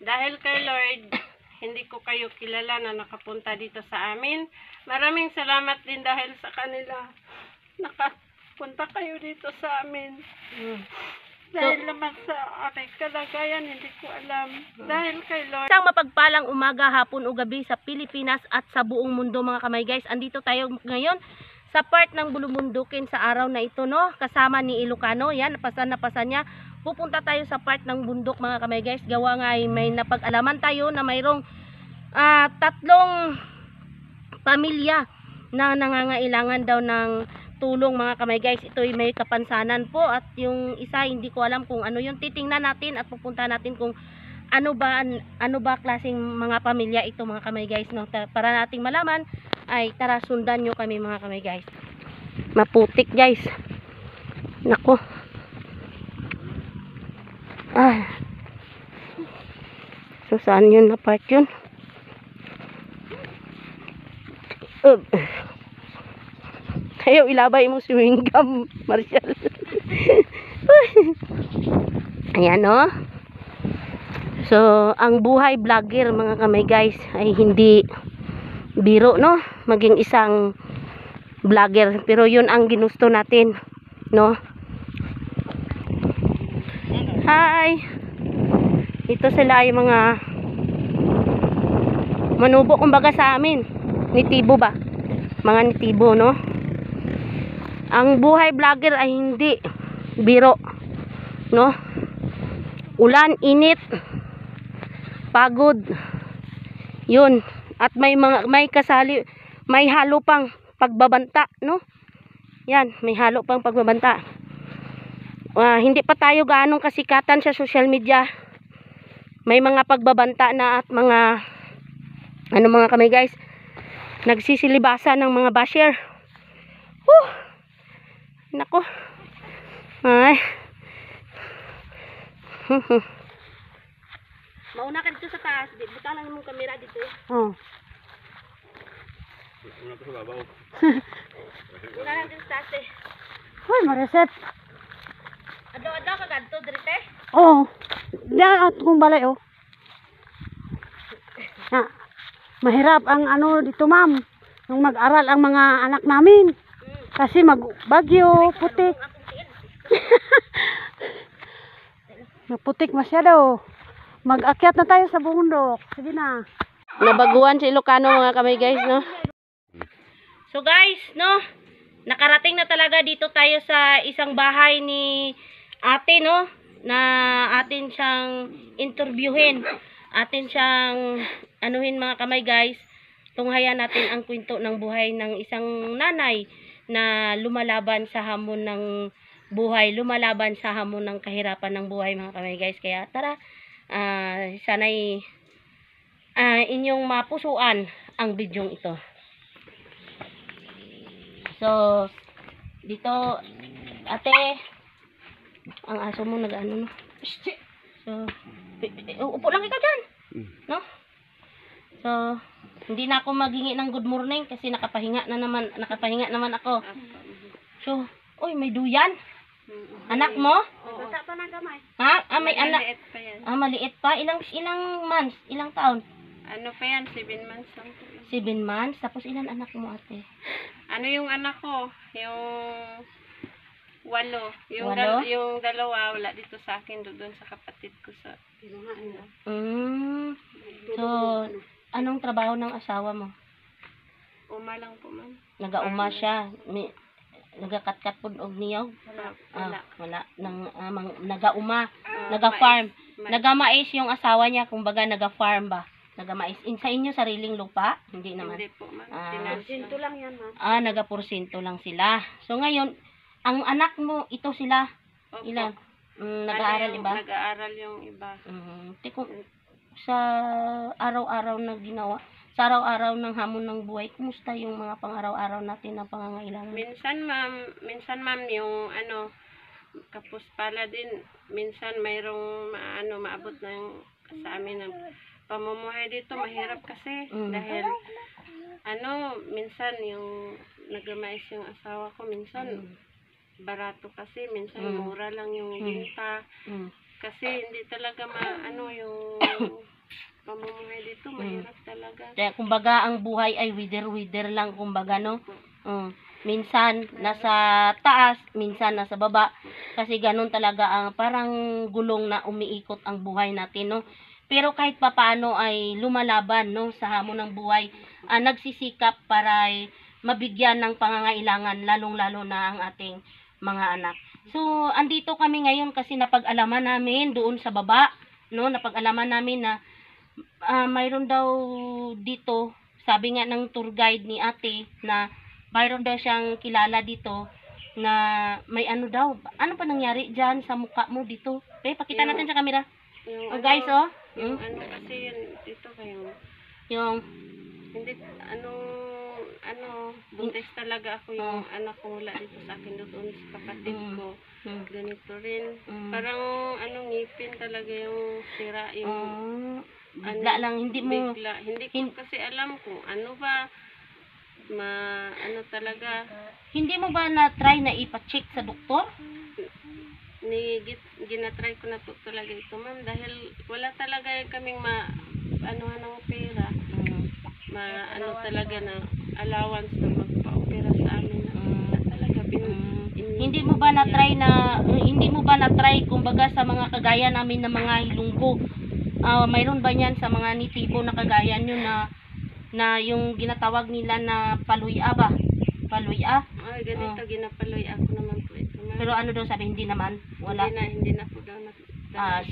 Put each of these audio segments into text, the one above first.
Dahil kay Lord, hindi ko kayo kilala na nakapunta dito sa amin. Maraming salamat din dahil sa kanila. Nakapunta kayo dito sa amin. Dahil naman sa aking kalagayan, hindi ko alam. Dahil kay Lord. Isang mapagpalang umaga, hapon o gabi sa Pilipinas at sa buong mundo mga kamay guys. Andito tayo ngayon sa part ng Bulumundukin sa araw na ito, no? Kasama ni Ilocano. Yan, napasan niya. Pupunta tayo sa part ng bundok mga kamay guys. Gawa nga ay may napag-alaman tayo na mayroong 3 pamilya na nangangailangan daw ng tulong mga kamay guys. Ito ay may kapansanan po at yung isa hindi ko alam kung ano yun. Titingnan natin at pupunta natin kung ano ba klaseng mga pamilya ito mga kamay guys, no? Para nating malaman ay tara sundan nyo kami mga kamay guys. Maputik guys. Nako. So saan yun na part yun? Ayaw ilabay mo swimming gum, Marshall. Ayan, no? So, ang buhay vlogger mga kamay guys ay hindi biro, no? Maging isang vlogger. Pero yun ang ginusto natin, no? Hi! Ito sila ay mga manubo kumbaga sa amin. Nitibo ba? Mga nitibo, no? Ang buhay vlogger ay hindi biro, no? Ulan, init, pagod. Yun. At may kasali, may halo pang pagbabanta, no? Yan, may halo pang pagbabanta. Hindi pa tayo gaanong kasikatan sa social media. May mga pagbabanta na at mga mga kamay guys, nagsisilibasa ng mga basher. Nako. Ay. Mauna ka dito sa taas. Buta lang yung kamera dito. Una ko sa babaw. Una lang dito sa taas eh. Hoy, Mariset. Ado-ado ka ganto dirite? Oh. Diyan at kung balay, oh. Mahirap ang ano dito, ma'am. Nung mag-aral ang mga anak namin. Kasi magbagyo, putik. Maputik masyado. Mag-akyat na tayo sa bundok. Sige na. Nabaguan si Ilocano mga kamay guys, no? So guys, no? Nakarating na talaga dito tayo sa isang bahay ni ate, no? Na atin siyang interviewin. Atin siyang anuhin mga kamay guys. Tunghayan natin ang kwento ng buhay ng isang nanay na lumalaban sa hamon ng buhay, lumalaban sa hamon ng kahirapan ng buhay mga kamay guys. Kaya tara, sana'y inyong mapusuan ang bidyong ito. So, dito, ate, ang aso mo nag-ano, no? So, upo lang ikaw dyan, no? So, hindi na ako maghingi ng good morning kasi nakapahinga naman ako. So, oy, may duyan. Anak mo? Bata pa ng kamay. Ha? May anak. Maliit pa yan. Maliit pa. Ilang months? Ilang taon? Ano pa yan? 7 months lang po. 7 months? Tapos ilan anak mo, ate? Ano yung anak ko? Yung 8. Yung, 8? yung dalawa, wala dito sa akin. Doon sa kapatid ko sa So, anong trabaho ng asawa mo? Uma lang po, ma'am. Nagauma siya. Nagakatkat po og niyaw? Wala. Nagauma. Naga-farm. Nagamais yung asawa niya, kumbaga naga-farm ba? Nagamais. Sa inyo sariling lupa? Hindi naman. Hindi po, ma'am. Porsyento lang yan, ma'am. Naga-porsyento lang sila. So ngayon, ang anak mo, ito sila. Opo. Ilan? Nag-aaral iba? Nag-aaral yung iba. Sa araw-araw na ginawa, sa araw-araw ng hamon ng buhay, kumusta yung mga pang-araw-araw natin na pangangailangan? Minsan ma'am, yung kapos pala din, minsan mayroong maabot ng sa amin ng pamumuhay dito, mahirap kasi dahil minsan yung nagamais yung asawa ko, minsan barato kasi, minsan mura lang yung binta. Kasi hindi talaga yung pamumuhay dito, mahirap talaga. Kaya kumbaga ang buhay ay wither lang kumbaga, no? Minsan nasa taas, minsan nasa baba. Kasi ganun talaga ang parang gulong na umiikot ang buhay natin, no? Pero kahit papaano ay lumalaban, no, sa hamon ng buhay. Nagsisikap para ay mabigyan ng pangangailangan, lalong-lalo na ang ating mga anak. So, andito kami ngayon kasi napag-alaman namin doon sa baba, no? Napag-alaman namin na mayroon daw dito, sabi nga ng tour guide ni ate, na mayroon daw siyang kilala dito na may ano daw. Ano pa nangyari dyan sa mukha mo dito? Pakita natin sa camera. Yung Guys, oh. Yung ano kasi yun, dito kayo. Yung, Hindi, buntis talaga ako yung anak ko wala dito sa akin doon sa kapatid ko. Ganito rin. Parang ngipin talaga yung sira, yung bigla lang, hindi mo, bigla. Hindi ko kasi alam kung ano ba, talaga. hindi mo ba na-try na ipa-check sa doktor? Ginatry ko na to talaga ito, ma'am, dahil wala talaga kaming ng pera. Talaga na allowance na magpa-opera sa amin. Wala talaga. Hindi mo ba na-try kumbaga sa mga kagaya namin na mga hilunggo? Mayroon ba niyan sa mga nitibo na kagaya nyo na yung ginatawag nila na paluya ba? Paluya? Ay, ganito, ginapaloy ako naman po ito, ma'am. Pero ano daw sabi, hindi naman? Wala? Hindi na po daw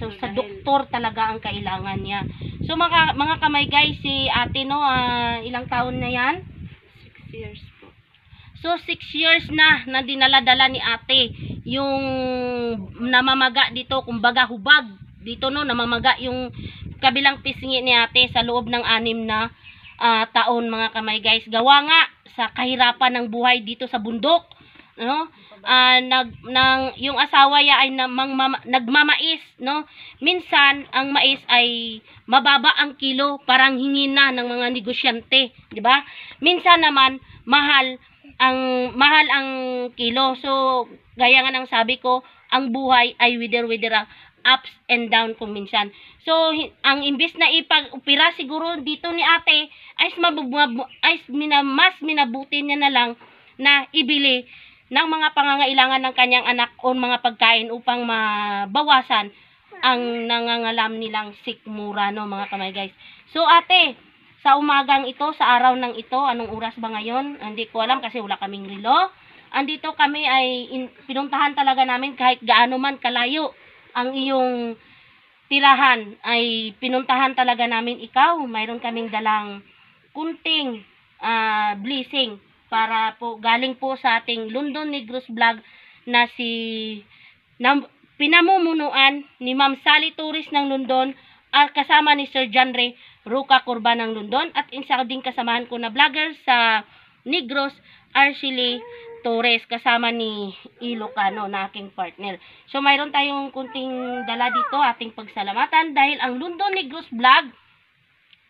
So sa doktor talaga ang kailangan niya. So mga kamay guys, si ate, no, ilang taon na yan? 6 years po. So 6 years na dinala-dala ni ate yung namamaga dito, kumbaga hubag dito, no, namamaga yung kabilang pisngi ni ate sa loob ng 6 na taon, mga kamay guys. Gawa nga sa kahirapan ng buhay dito sa bundok, no? Yung asawa niya ay nagmamais, no? Minsan ang mais ay mababa ang kilo, parang hingin na ng mga negosyante, di ba? Minsan naman mahal ang kilo. So gaya nga ng sabi ko, ang buhay ay wither ang ups and down kung minsan. So ang imbis na ipag-upira siguro dito ni ate ay mas minabuti niya na lang na ibili ng mga pangangailangan ng kanyang anak o mga pagkain upang mabawasan ang nangangalam nilang sikmura, no, mga kamay guys. So ate, sa umagang ito, sa araw ng ito, anong oras ba ngayon? Hindi ko alam kasi wala kaming relo. Andito kami ay pinuntahan talaga namin kahit gaano man kalayo ang iyong tirahan, ay pinuntahan talaga namin ikaw. Mayroon kaming dalang kunting blessing para po galing po sa ating London Negros Vlog na pinamumunuan ni Ma'am Sally Torres ng London at kasama ni Sir John Ray Roca Corba ng London, at isa din kasamahan ko na vlogger sa Negros, Arcely Torres, kasama ni Ilocano na aking partner. So mayroon tayong kunting dala dito, ating pagsalamatan dahil ang London Negros Vlog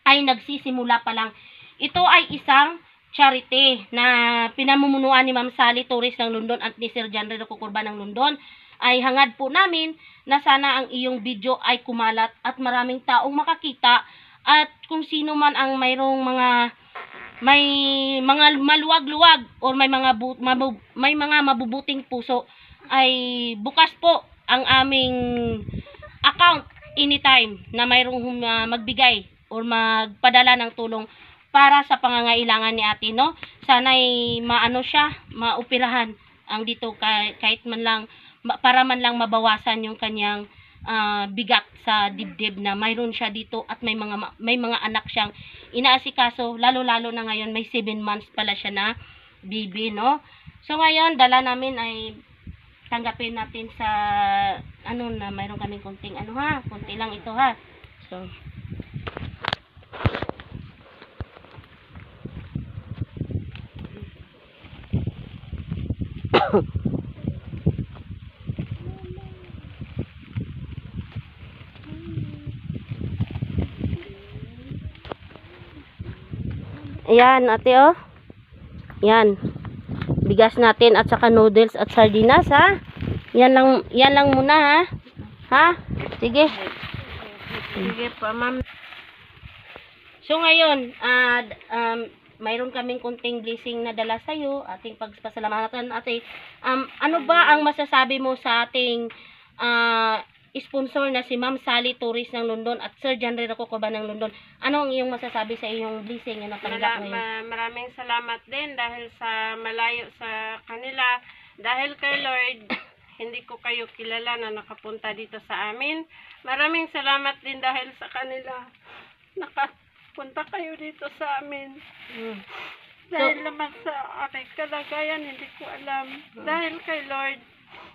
ay nagsisimula pa lang. Ito ay isang charity na pinamumunuan ni Ma'am Sally Torres ng London at ni Sir John Ray Roca Corba ng London. Ay hangad po namin na sana ang iyong video ay kumalat at maraming taong makakita, at kung sino man ang mayroong may mga maluwag-luwag o may mga mabubuting puso, ay bukas po ang aming account anytime na mayroong magbigay o magpadala ng tulong para sa pangangailangan ni ate, no? Sana'y maoperahan ang dito kahit man lang, para man lang mabawasan yung kanyang bigat sa dibdib na mayroon siya dito, at may mga anak siyang inaasikaso, lalo-lalo na ngayon may 7 months pala siya na baby, no? So ngayon dala namin ay tanggapin natin sa na mayroon kaming konting konti lang ito, ha. So ayan, ate, oh. Yan. Bigas natin at saka noodles at sardinas, ha. Yan lang muna, ha. Ha? Sige. Sige pa, ma'am. So ngayon, mayroon kaming kunting blessing na dala sa iyo, ating pagpasalamatan ate. Ano ba ang masasabi mo sa ating sponsor na si Ma'am Sally Torres ng London at Sir John Rero Cocoba ng London? Ano ang iyong masasabi sa iyong blessing na natanggap ngayon? Maraming salamat din dahil sa malayo sa kanila. Dahil kay Lord, hindi ko kayo kilala na nakapunta dito sa amin. Maraming salamat din dahil sa kanila. Nakapunta kayo dito sa amin. Dahil naman sa aking kalagayan, hindi ko alam. Dahil kay Lord,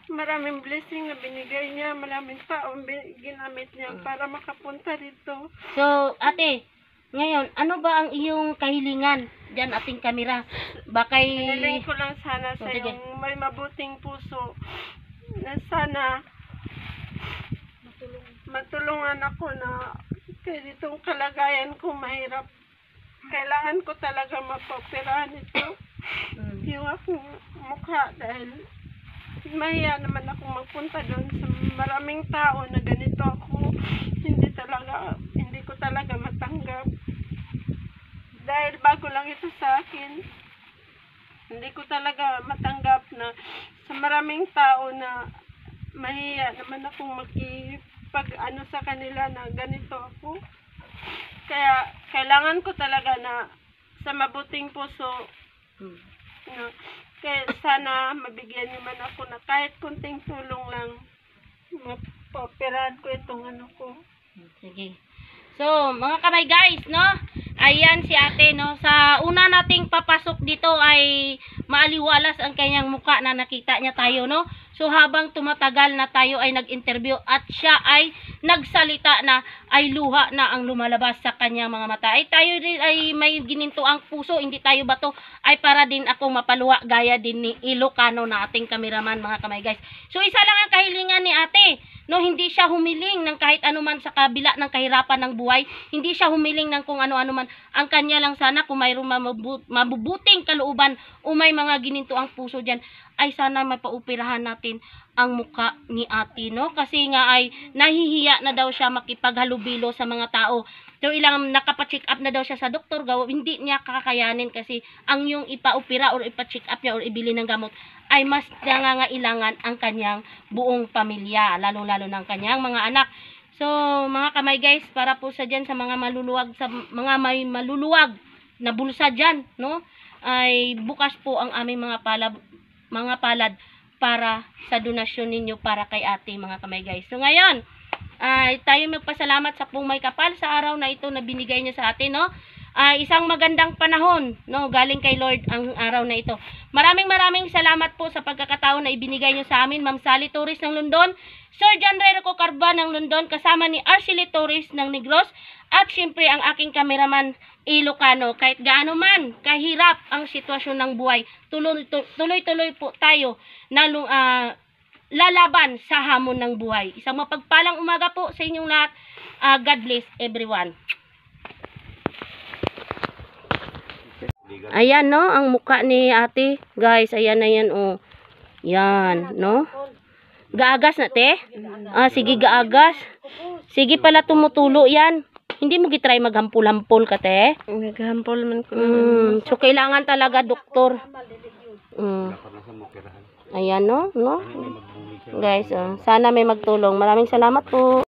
maraming blessing na binigay niya, maraming taong ginamit niya para makapunta dito. So, ate, ngayon, ano ba ang iyong kahilingan? Diyan ating kamera. Bakay... Hiniling ko lang sana sa Sige. yung may mabuting puso na sana matulungan ako na kaya ditong kalagayan ko mahirap. Kailangan ko talaga mapoperahan ito. Yung akong mukha dahil mahiya naman akong magpunta doon sa maraming tao na ganito ako. Hindi ko talaga matanggap. Dahil bago lang ito sa akin. Hindi ko talaga matanggap na sa maraming tao na mahiya naman akong makipag-ano sa kanila na ganito ako. Kaya kailangan ko talaga na sa mabuting puso na kaya sana mabigyan niyo man ako na kahit kunting tulong lang mapoperahan ko itong ano ko. Sige. So, mga kamay guys, no? Ayan si ate, no? Sa una nating papasok dito ay maaliwalas ang kanyang muka na nakita niya tayo, no? So, habang tumatagal na tayo ay nag-interview at siya ay nagsalita na ay luha na ang lumalabas sa kanyang mga mata. Ay tayo din ay may gininto ang puso, hindi tayo bato. Ay para din akong mapaluwa gaya din ni Ilocano na ating kameraman, mga kamay guys. So, isa lang ang kahilingan ni ate. No, hindi siya humiling ng kahit anuman sa kabila ng kahirapan ng buhay. Hindi siya humiling ng kung ano-ano man. Ang kanya lang sana kung mayroong mabubuting kalooban o may mga gininto ang puso dyan, ay sana mapaupirahan natin ang muka ni ate, no? Kasi nga ay nahihiya na daw siya makipaghalubilo sa mga tao. So ilang nakapacheck up na daw siya sa doktor, hindi niya kakayanin kasi ang yung ipaupira or ipacheck up niya or ibili ng gamot ay mas nangangailangan ang kanyang buong pamilya, lalong-lalo ng kanyang mga anak. So, mga kamay guys, para po sa dyan sa mga maluluwag, sa mga may maluluwag na bulsa dyan, no? Ay bukas po ang aming mga palad para sa donasyon ninyo para kay ate, mga kamay guys. So, ngayon, ay tayo magpasalamat sa pong may kapal sa araw na ito na binigay niyo sa atin, no? Isang magandang panahon, no, galing kay Lord ang araw na ito. Maraming salamat po sa pagkakataon na ibinigay niyo sa amin, Ma'am Sally Torres ng London, Sir John Rero Cocoba ng London, kasama ni Arcely Torres ng Negros, at syempre ang aking kameraman Ilocano. Kahit gaano man kahirap ang sitwasyon ng buhay, tuloy-tuloy po tayo na lalaban sa hamon ng buhay. Isang mapagpalang umaga po sa inyong lahat. God bless everyone. Ayan, no, ang mukha ni ate. Guys, ayan na yan, oh. Yan, no. Gaagas na, te? Sige, gaagas. Sige pala, tumutulo yan. Hindi mo gitry maghampol-hampol ka, te? Naghampol man ko. So, kailangan talaga, doktor. Ayan, no? Guys, sana may magtulong. Maraming salamat po.